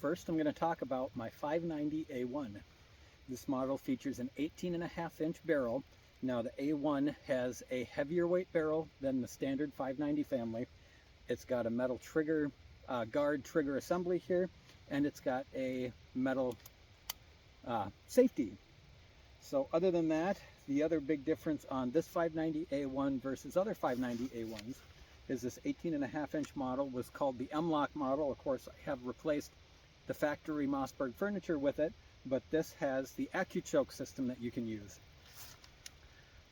First, I'm going to talk about my 590A1. This model features an 18.5-inch barrel. Now the A1 has a heavier weight barrel than the standard 590 family. It's got a metal trigger, guard trigger assembly here, and it's got a metal safety. So other than that, the other big difference on this 590A1 versus other 590A1s is this 18.5-inch model was called the M-Lock model. Of course, I have replaced the factory Mossberg furniture with it, but this has the accu-choke system that you can use.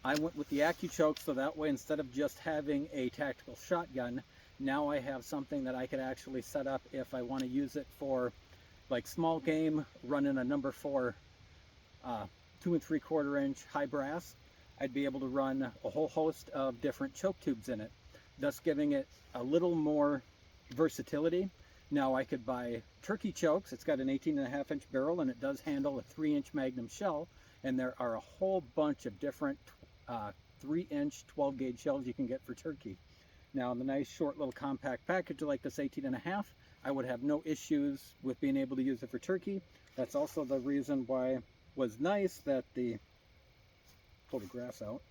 I went with the accu-choke so that way, instead of just having a tactical shotgun, now I have something that I could actually set up if I want to use it for like small game, running a number 4 2 3/4 inch high brass. I'd be able to run a whole host of different choke tubes in it, thus giving it a little more versatility. Now I could buy turkey chokes. It's got an 18.5-inch barrel and it does handle a 3-inch Magnum shell, and there are a whole bunch of different 3-inch 12-gauge shells you can get for turkey. Now in the nice short little compact package like this 18.5, I would have no issues with being able to use it for turkey. That's also the reason why it was nice that pull the grass out.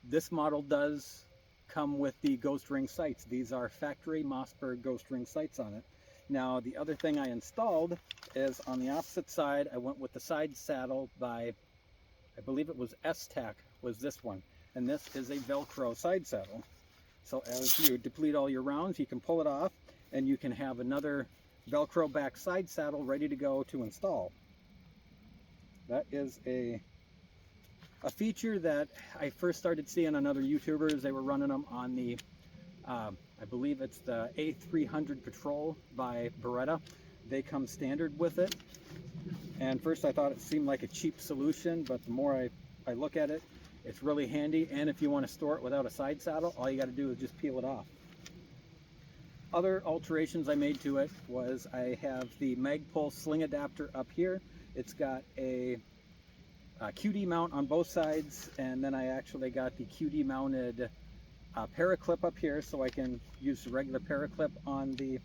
This model does come with the ghost ring sights. These are factory Mossberg ghost ring sights on it. Now the other thing I installed is on the opposite side. I went with the side saddle by, I believe it was S-Tac was this one, and this is a Velcro side saddle. So as you deplete all your rounds, you can pull it off and you can have another Velcro back side saddle ready to go to install. That is a feature that I first started seeing on other YouTubers. They were running them on the, I believe it's the A300 Patrol by Beretta. They come standard with it. And first I thought it seemed like a cheap solution, but the more I look at it, it's really handy. And if you want to store it without a side saddle, all you got to do is just peel it off. Other alterations I made to it was I have the Magpul sling adapter up here. It's got a QD mount on both sides, and then I actually got the QD mounted paraclip up here so I can use the regular paraclip on the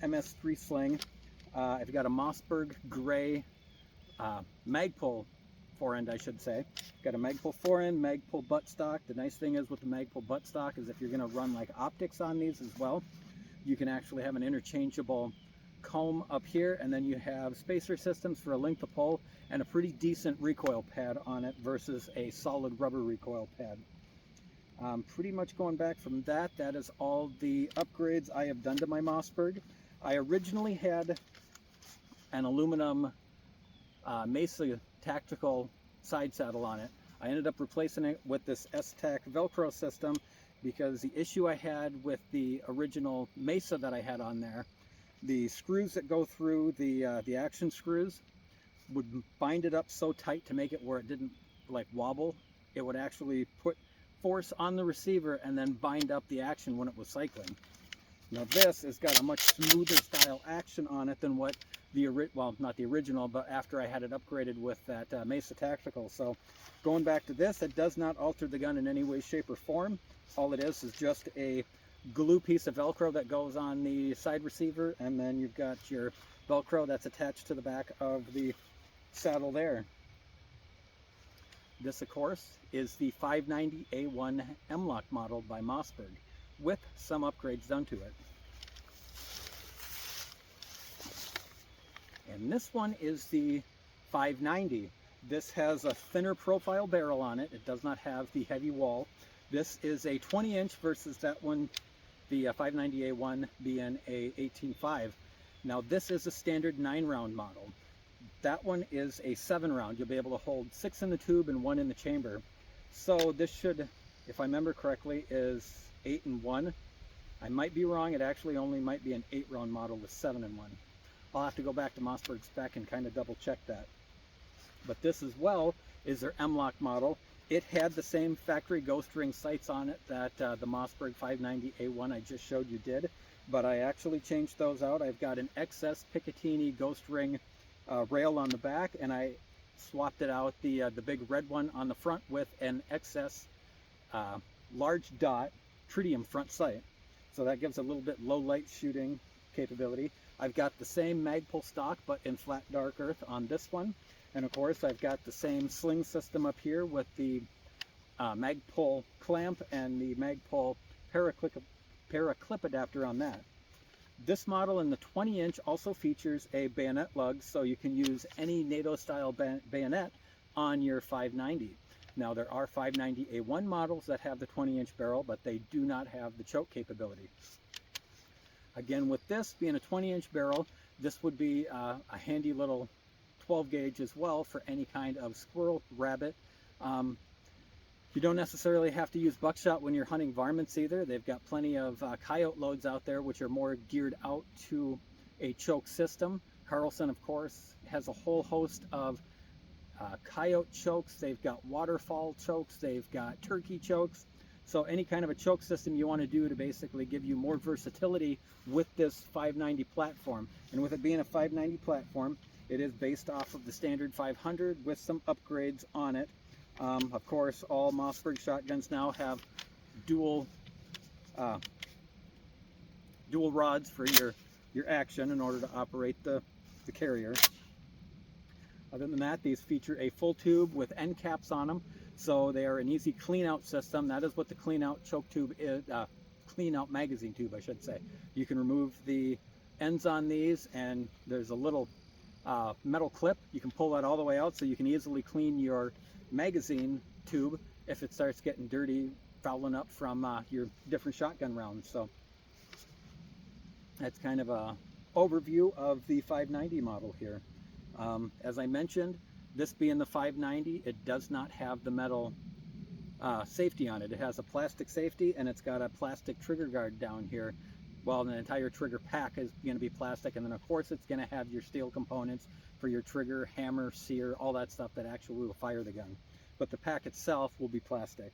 MS3 sling. I've got a Mossberg gray Magpul forend, I should say. Got a Magpul forend, Magpul buttstock. The nice thing is with the Magpul buttstock is if you're going to run like optics on these as well, you can actually have an interchangeable comb up here, and then you have spacer systems for a length of pull and a pretty decent recoil pad on it versus a solid rubber recoil pad. Pretty much going back from that, that is all the upgrades I have done to my Mossberg. I originally had an aluminum Mesa tactical side saddle on it. I ended up replacing it with this S-Tac Velcro system because the issue I had with the original Mesa that I had on there, the screws that go through the action screws would bind it up so tight to make it where it didn't like wobble. It would actually put force on the receiver and then bind up the action when it was cycling. Now this has got a much smoother style action on it than what well, not the original, but after I had it upgraded with that Mesa Tactical. So going back to this, it does not alter the gun in any way, shape, or form. All it is just a glue piece of Velcro that goes on the side receiver, and then you've got your Velcro that's attached to the back of the saddle there. This, of course, is the 590A1 M-Lock model by Mossberg with some upgrades done to it. And this one is the 590. This has a thinner profile barrel on it. It does not have the heavy wall. This is a 20-inch versus that one, the 590A1 being a 18.5. Now this is a standard 9-round model. That one is a 7-round. You'll be able to hold 6 in the tube and 1 in the chamber. So this should, if I remember correctly, is 8 and 1. I might be wrong. It actually only might be an 8-round model with 7 and 1. I'll have to go back to Mossberg spec and kind of double check that. But this as well is their M-Lock model. It had the same factory ghost ring sights on it that the Mossberg 590A1 I just showed you did, but I actually changed those out. I've got an XS Picatinny ghost ring rail on the back, and I swapped it out, the big red one on the front, with an XS large dot tritium front sight. So that gives a little bit low light shooting capability. I've got the same Magpul stock but in flat dark earth on this one, and of course I've got the same sling system up here with the Magpul clamp and the Magpul paraclip adapter on that. This model in the 20-inch also features a bayonet lug, so you can use any NATO style bayonet on your 590. Now there are 590A1 models that have the 20-inch barrel, but they do not have the choke capability. Again, with this being a 20-inch barrel, this would be a handy little 12 gauge as well for any kind of squirrel, rabbit. You don't necessarily have to use buckshot when you're hunting varmints either. They've got plenty of coyote loads out there which are more geared out to a choke system. Carlson, of course, has a whole host of coyote chokes. They've got waterfall chokes. They've got turkey chokes. So any kind of a choke system you want to do to basically give you more versatility with this 590 platform. And with it being a 590 platform, it is based off of the standard 500 with some upgrades on it. Of course, all Mossberg shotguns now have dual rods for your action in order to operate the carrier. Other than that, these feature a full tube with end caps on them, so they are an easy clean out system. That is what the clean out choke tube is, clean out magazine tube, I should say. You can remove the ends on these, and there's a little metal clip. You can pull that all the way out so you can easily clean your magazine tube if it starts getting dirty, fouling up from your different shotgun rounds. So that's kind of a overview of the 590 model here. As I mentioned, this being the 590, it does not have the metal safety on it. It has a plastic safety, and it's got a plastic trigger guard down here. Well, the entire trigger pack is going to be plastic, and then of course it's going to have your steel components for your trigger, hammer, sear, all that stuff that actually will fire the gun. But the pack itself will be plastic.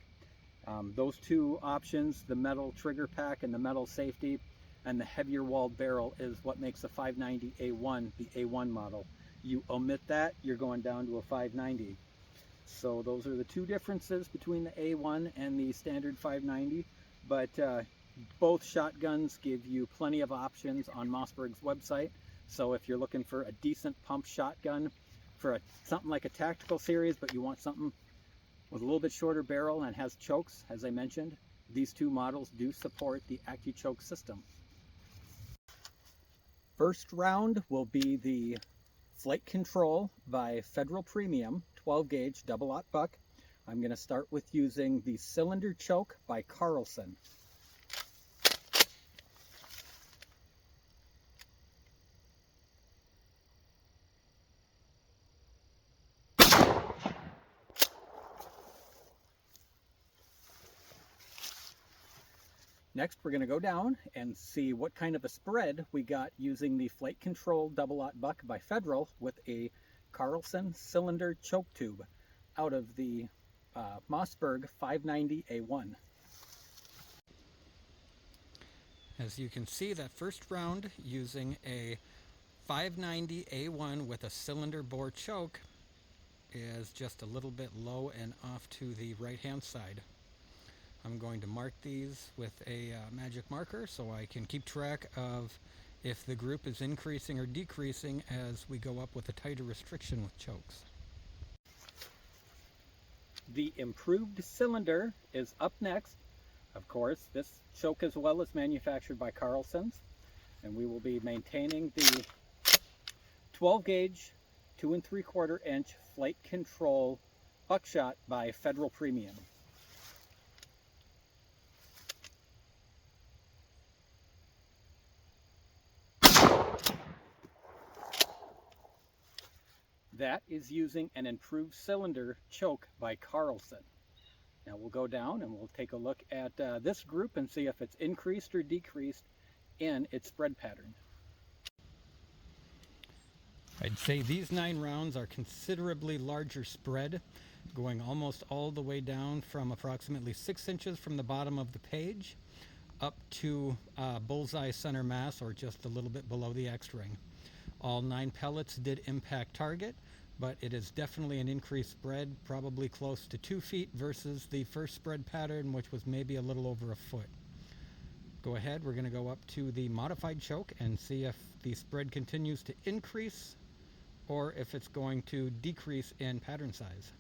Those two options, the metal trigger pack and the metal safety, and the heavier walled barrel, is what makes a 590A1 the A1 model. You omit that, you're going down to a 590. So those are the two differences between the A1 and the standard 590. But both shotguns give you plenty of options on Mossberg's website. So if you're looking for a decent pump shotgun for something like a tactical series, but you want something with a little bit shorter barrel and has chokes, as I mentioned, these two models do support the accu-choke system. First round will be the Flight Control by Federal Premium 12 gauge double-aught buck. I'm going to start with using the Cylinder Choke by Carlson. Next, we're going to go down and see what kind of a spread we got using the Flight Control double-aught buck by Federal with a Carlson cylinder choke tube out of the Mossberg 590A1. As you can see, that first round using a 590A1 with a cylinder bore choke is just a little bit low and off to the right-hand side. I'm going to mark these with a magic marker so I can keep track of if the group is increasing or decreasing as we go up with a tighter restriction with chokes. The improved cylinder is up next. Of course, this choke as well is manufactured by Carlson's, and we will be maintaining the 12 gauge 2 3/4 inch Flight Control buckshot by Federal Premium. That is using an improved cylinder choke by Carlson. Now we'll go down and we'll take a look at this group and see if it's increased or decreased in its spread pattern. I'd say these 9 rounds are considerably larger spread, going almost all the way down from approximately 6 inches from the bottom of the page up to bullseye center mass, or just a little bit below the X-ring. All 9 pellets did impact target, but it is definitely an increased spread, probably close to 2 feet versus the first spread pattern, which was maybe a little over a foot. go ahead, we're going to go up to the modified choke and see if the spread continues to increase or if it's going to decrease in pattern size.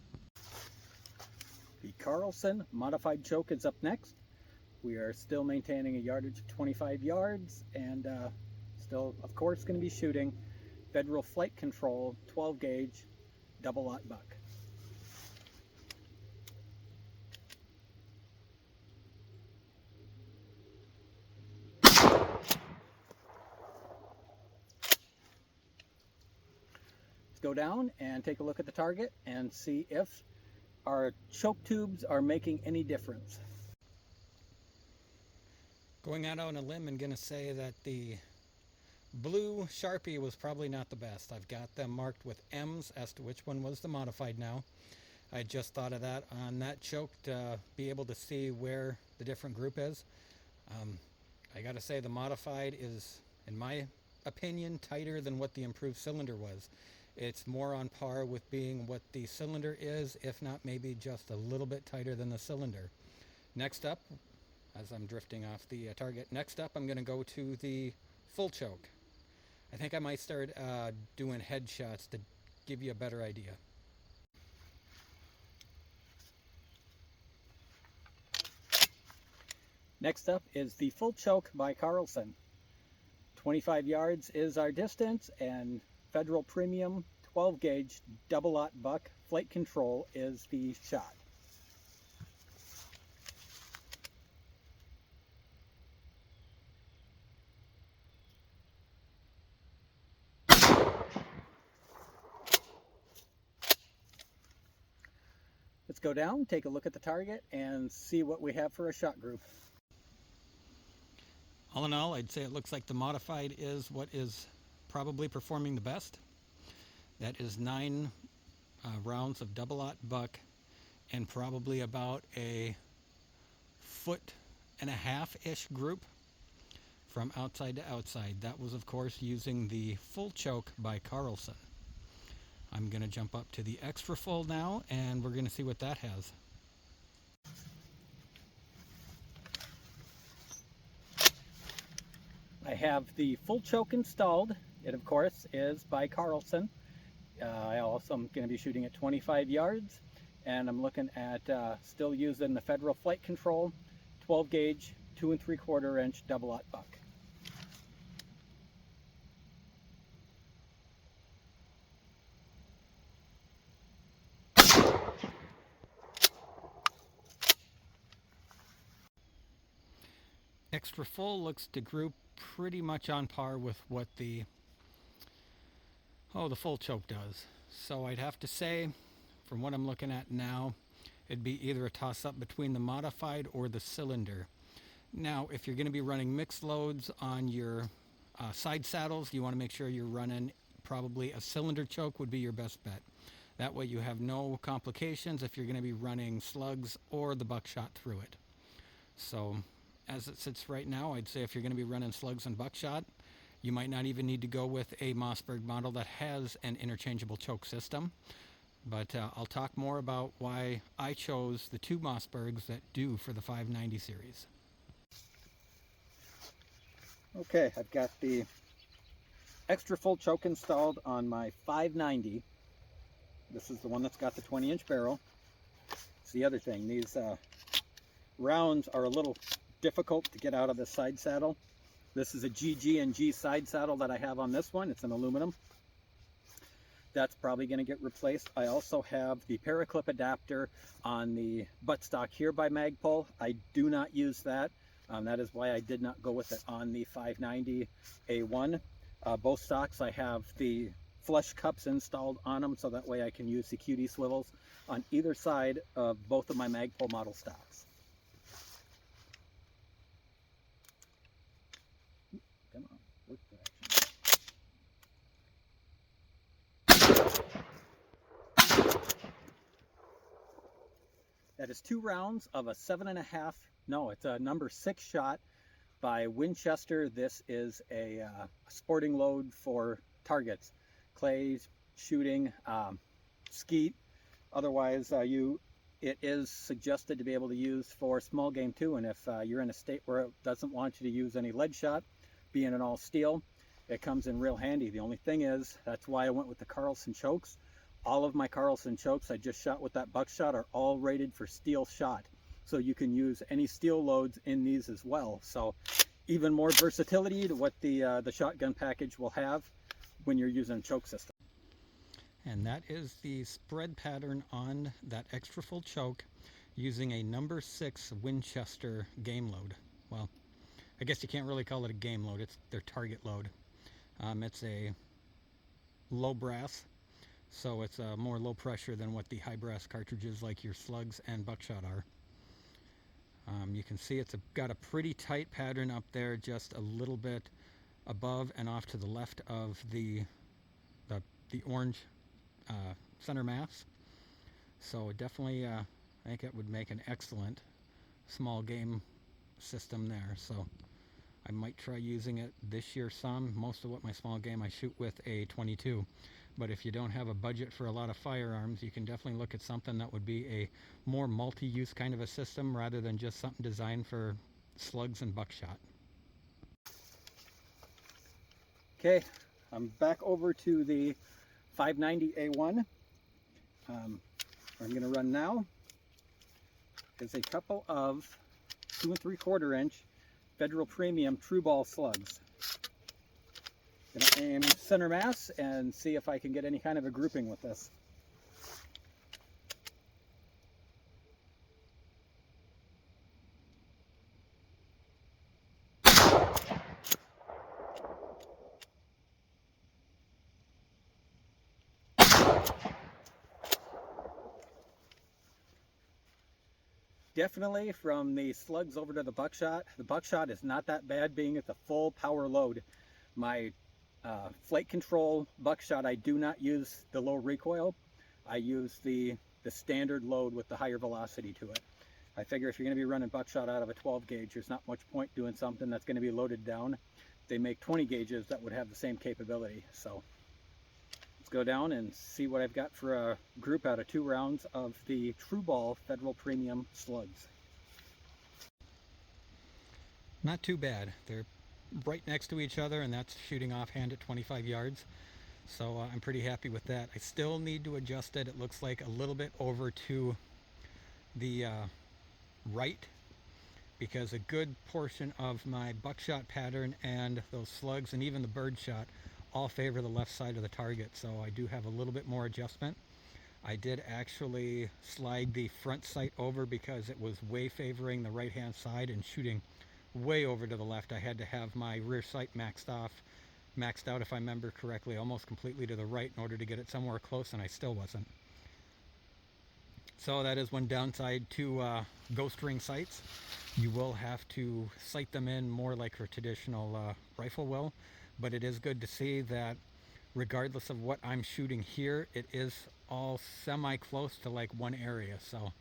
The Carlson modified choke is up next. We are still maintaining a yardage of 25 yards and still, of course, going to be shooting Federal Flight Control 12 gauge double-aught buck. Let's go down and take a look at the target and see if our choke tubes are making any difference. Going out on a limb and going to say that the blue Sharpie was probably not the best. I've got them marked with M's as to which one was the modified now. I just thought of that on that choke to be able to see where the different group is. I got to say the modified is, in my opinion, tighter than what the improved cylinder was. It's more on par with being what the cylinder is, if not maybe just a little bit tighter than the cylinder. Next up, as I'm drifting off the target, next up I'm going to go to the full choke. I think I might start doing headshots to give you a better idea. Next up is the full choke by Carlson. 25 yards is our distance, and Federal Premium 12 gauge double-aught buck Flight Control is the shot. Let's go down, take a look at the target, and see what we have for a shot group. All in all, I'd say it looks like the modified is what is probably performing the best. That is 9 rounds of double-aught buck and probably about a 1.5-ish group from outside to outside. That was, of course, using the full choke by Carlson. I'm going to jump up to the extra full now, and we're going to see what that has. I have the full choke installed. It, of course, is by Carlson. I also am going to be shooting at 25 yards, and I'm looking at still using the Federal Flight Control 12 gauge 2 3/4 inch double-aught buck. Extra full looks to group pretty much on par with what the full choke does. So I'd have to say, from what I'm looking at now, it'd be either a toss-up between the modified or the cylinder. Now, if you're going to be running mixed loads on your side saddles, you want to make sure you're running probably a cylinder choke would be your best bet. That way you have no complications if you're going to be running slugs or the buckshot through it. So as it sits right now, I'd say if you're going to be running slugs and buckshot, you might not even need to go with a Mossberg model that has an interchangeable choke system. But I'll talk more about why I chose the 2 Mossbergs that do for the 590 series. Okay, I've got the extra full choke installed on my 590. This is the one that's got the 20-inch barrel. It's the other thing. These rounds are a little difficult to get out of the side saddle. This is a GG&G side saddle that I have on this one. It's an aluminum. That's probably going to get replaced. I also have the paraclip adapter on the buttstock here by Magpul. I do not use that. That is why I did not go with it on the 590 A1. Both stocks I have the flush cups installed on them, so that way I can use the QD swivels on either side of both of my Magpul model stocks. Come on, work direction. That is 2 rounds of a 7.5. No, it's a number 6 shot by Winchester. This is a sporting load for targets, clays, shooting, skeet. Otherwise, you it is suggested to be able to use for small game too, and if you're in a state where it doesn't want you to use any lead shot, being an all steel, it comes in real handy. The only thing is, that's why I went with the Carlson chokes. All of my Carlson chokes I just shot with that buckshot are all rated for steel shot, so you can use any steel loads in these as well. So even more versatility to what the shotgun package will have when you're using a choke system. And that is the spread pattern on that extra full choke using a number 6 Winchester game load. Well, I guess you can't really call it a game load, it's their target load. It's a low brass, so it's more low pressure than what the high brass cartridges like your slugs and buckshot are. You can see it's got a pretty tight pattern up there, just a little bit above and off to the left of the orange center mass. So definitely I think it would make an excellent small game system there. So I might try using it this year some. Most of what my small game I shoot with a 22. But if you don't have a budget for a lot of firearms, you can definitely look at something that would be a more multi-use kind of a system rather than just something designed for slugs and buckshot. Okay, I'm back over to the 590A1. What I'm going to run now is a couple of 2 3/4 inch Federal Premium True Ball slugs. Going to aim center mass and see if I can get any kind of a grouping with this. Definitely from the slugs over to the buckshot is not that bad, being at the full power load. My flight control buckshot, I do not use the low recoil. I use the standard load with the higher velocity to it. I figure if you're going to be running buckshot out of a 12 gauge, there's not much point doing something that's going to be loaded down. They make 20 gauges that would have the same capability. So let's go down and see what I've got for a group out of 2 rounds of the True Ball Federal Premium slugs. Not too bad. They're right next to each other, and that's shooting offhand at 25 yards. So I'm pretty happy with that. I still need to adjust it. It looks like a little bit over to the right, because a good portion of my buckshot pattern and those slugs and even the bird shot all favor the left side of the target. So I do have a little bit more adjustment. I did actually slide the front sight over because it was way favoring the right hand side and shooting way over to the left. I had to have my rear sight maxed out, if I remember correctly, almost completely to the right in order to get it somewhere close, and I still wasn't. So that is one downside to ghost ring sights. You will have to sight them in more like a traditional rifle will, but it is good to see that regardless of what I'm shooting here, it is all semi-close to like one area. So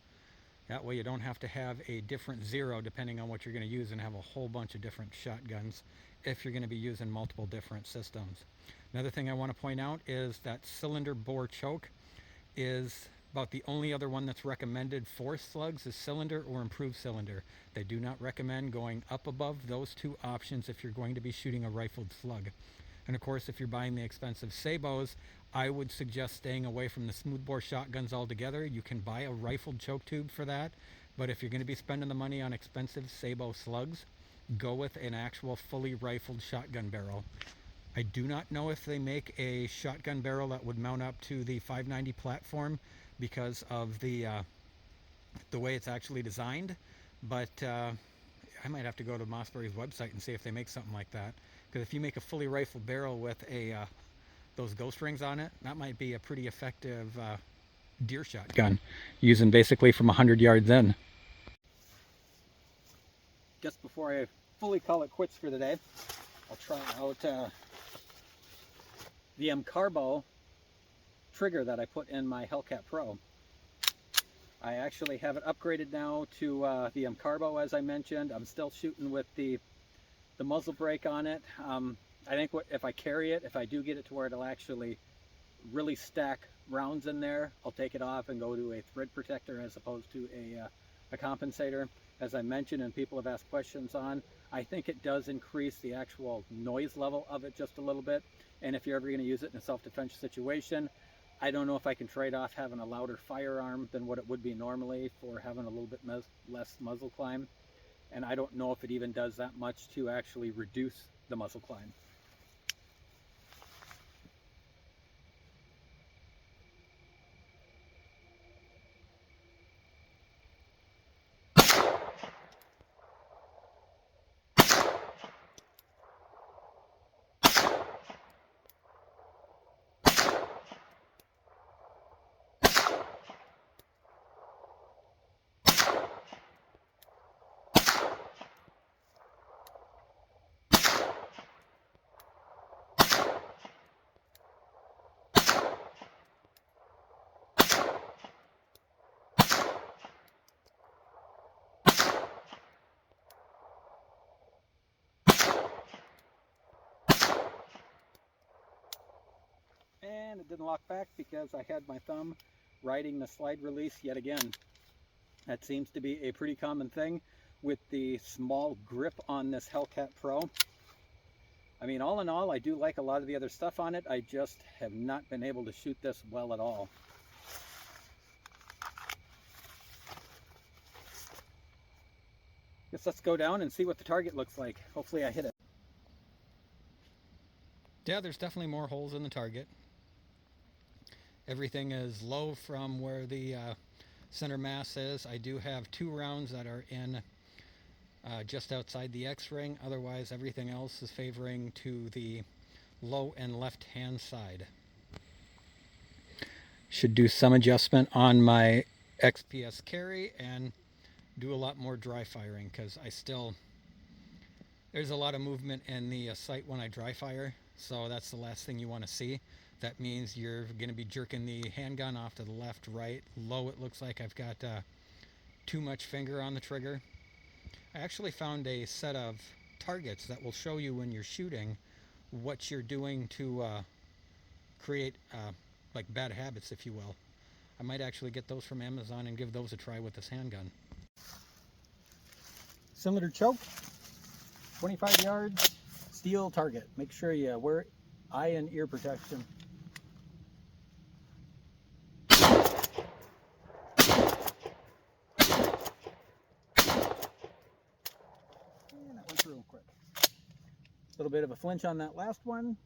that way you don't have to have a different zero depending on what you're going to use and have a whole bunch of different shotguns if you're going to be using multiple different systems. Another thing I want to point out is that cylinder bore choke is about the only other one that's recommended for slugs is cylinder or improved cylinder. They do not recommend going up above those 2 options if you're going to be shooting a rifled slug. And of course, if you're buying the expensive sabos, I would suggest staying away from the smoothbore shotguns altogether. You can buy a rifled choke tube for that, but if you're going to be spending the money on expensive sabo slugs, go with an actual fully rifled shotgun barrel. I do not know if they make a shotgun barrel that would mount up to the 590 platform because of the way it's actually designed, but I might have to go to Mossberg's website and see if they make something like that. Because if you make a fully rifled barrel with those ghost rings on it, that might be a pretty effective deer shot gun, using basically from 100 yards in. Just before I fully call it quits for the day, I'll try out the Carbo trigger that I put in my Hellcat Pro. I actually have it upgraded now to the Carbo, as I mentioned. I'm still shooting with the muzzle brake on it. I think if I carry it, if I do get it to where it'll actually really stack rounds in there, I'll take it off and go to a thread protector as opposed to a compensator. As I mentioned and people have asked questions on, I think it does increase the actual noise level of it just a little bit. And if you're ever going to use it in a self-defense situation, I don't know if I can trade off having a louder firearm than what it would be normally for having a little bit less muzzle climb. And I don't know if it even does that much to actually reduce the muzzle climb. And it didn't lock back because I had my thumb riding the slide release yet again. That seems to be a pretty common thing with the small grip on this Hellcat Pro. I mean, all in all, I do like a lot of the other stuff on it. I just have not been able to shoot this well at all. Guess let's go down and see what the target looks like. Hopefully I hit it. Yeah, there's definitely more holes in the target. Everything is low from where the center mass is. I do have 2 rounds that are in just outside the X-ring. Otherwise, everything else is favoring to the low and left hand side. Should do some adjustment on my XPS carry and do a lot more dry firing, because there's a lot of movement in the sight when I dry fire, so that's the last thing you want to see. That means you're going to be jerking the handgun off to the left, right, low. It looks like I've got too much finger on the trigger. I actually found a set of targets that will show you when you're shooting what you're doing to create like bad habits, if you will. I might actually get those from Amazon and give those a try with this handgun. Cylinder choke, 25 yards, steel target. Make sure you wear eye and ear protection. And that went through real quick. A little bit of a flinch on that last one.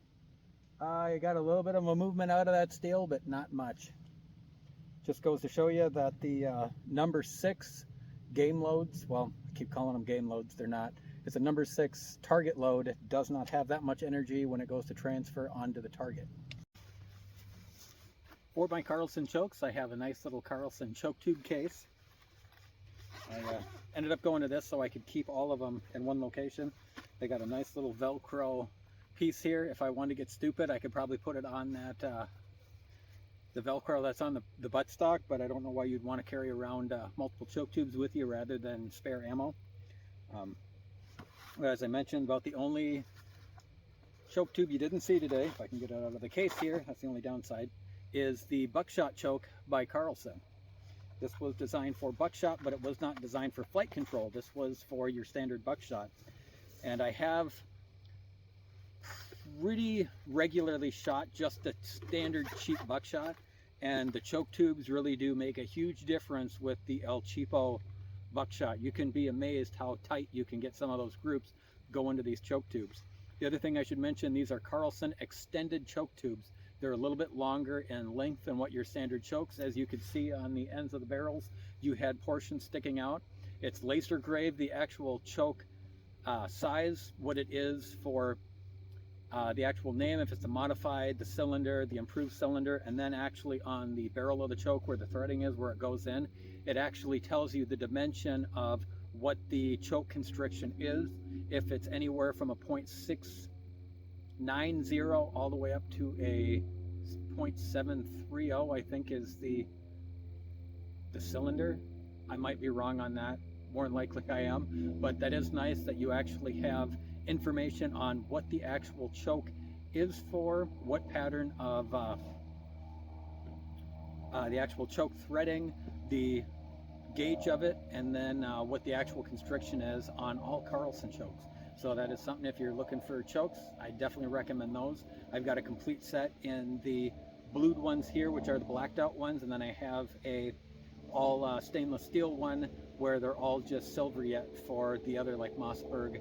I got a little bit of a movement out of that steel, but not much. Just goes to show you that the number 6 game loads, well, I keep calling them game loads, they're not. It's a number 6 target load. It does not have that much energy when it goes to transfer onto the target. For my Carlson chokes, I have a nice little Carlson choke tube case. I ended up going to this so I could keep all of them in one location. They got a nice little Velcro piece here. If I wanted to get stupid, I could probably put it on that the Velcro that's on the buttstock, but I don't know why you'd want to carry around multiple choke tubes with you rather than spare ammo. As I mentioned, about the only choke tube you didn't see today, if I can get it out of the case here, that's the only downside, is the buckshot choke by Carlson. This was designed for buckshot, but it was not designed for flight control. This was for your standard buckshot. And I have pretty regularly shot just a standard cheap buckshot, and the choke tubes really do make a huge difference with the El Cheapo buckshot. You can be amazed how tight you can get some of those groups go into these choke tubes. The other thing I should mention, these are Carlson extended choke tubes. They're a little bit longer in length than what your standard chokes. As you can see on the ends of the barrels, you had portions sticking out. It's laser engraved the actual choke size, what it is for the actual name, if it's a modified, the cylinder, the improved cylinder, and then actually on the barrel of the choke where the threading is, where it goes in, it actually tells you the dimension of what the choke constriction is. If it's anywhere from a 0.690 all the way up to a 0.730, I think is the cylinder. I might be wrong on that, more than likely I am, but that is nice that you actually have information on what the actual choke is for, what pattern of the actual choke threading, the gauge of it, and then what the actual constriction is on all Carlson chokes. So that is something, if you're looking for chokes, I definitely recommend those. I've got a complete set in the blued ones here, which are the blacked out ones, and then I have a all stainless steel one where they're all just silver yet for the other, like Mossberg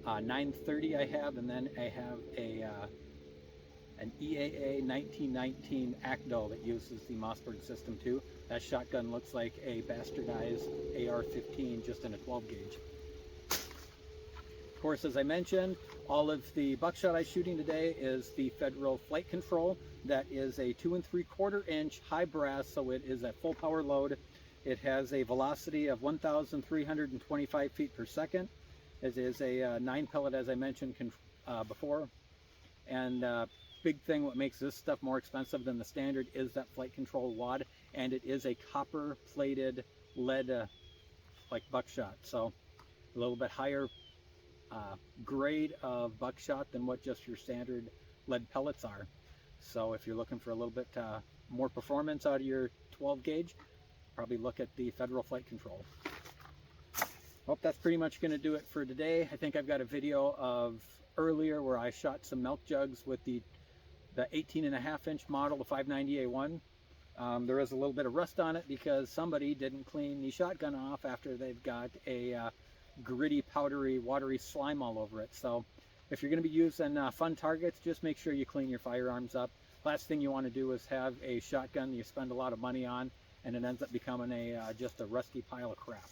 930 I have, and then I have an EAA 1919 ACDO that uses the Mossberg system too. That shotgun looks like a bastardized AR-15 just in a 12 gauge. Of course, as I mentioned, all of the buckshot I'm shooting today is the Federal Flight Control. That is a 2 3/4 inch high brass, so it is at full power load. It has a velocity of 1,325 feet per second. It is a 9 pellet, as I mentioned before. And big thing, what makes this stuff more expensive than the standard is that flight control wad, and it is a copper plated lead like buckshot, so a little bit higher grade of buckshot than what just your standard lead pellets are. So if you're looking for a little bit more performance out of your 12 gauge, probably look at the Federal Flight Control. Well, that's pretty much going to do it for today. I think I've got a video of earlier where I shot some milk jugs with the 18.5 inch model, the 590A1. There is a little bit of rust on it because somebody didn't clean the shotgun off after they've got a gritty, powdery, watery slime all over it. So if you're going to be using fun targets, just make sure you clean your firearms up. Last thing you want to do is have a shotgun you spend a lot of money on and it ends up becoming just a rusty pile of crap.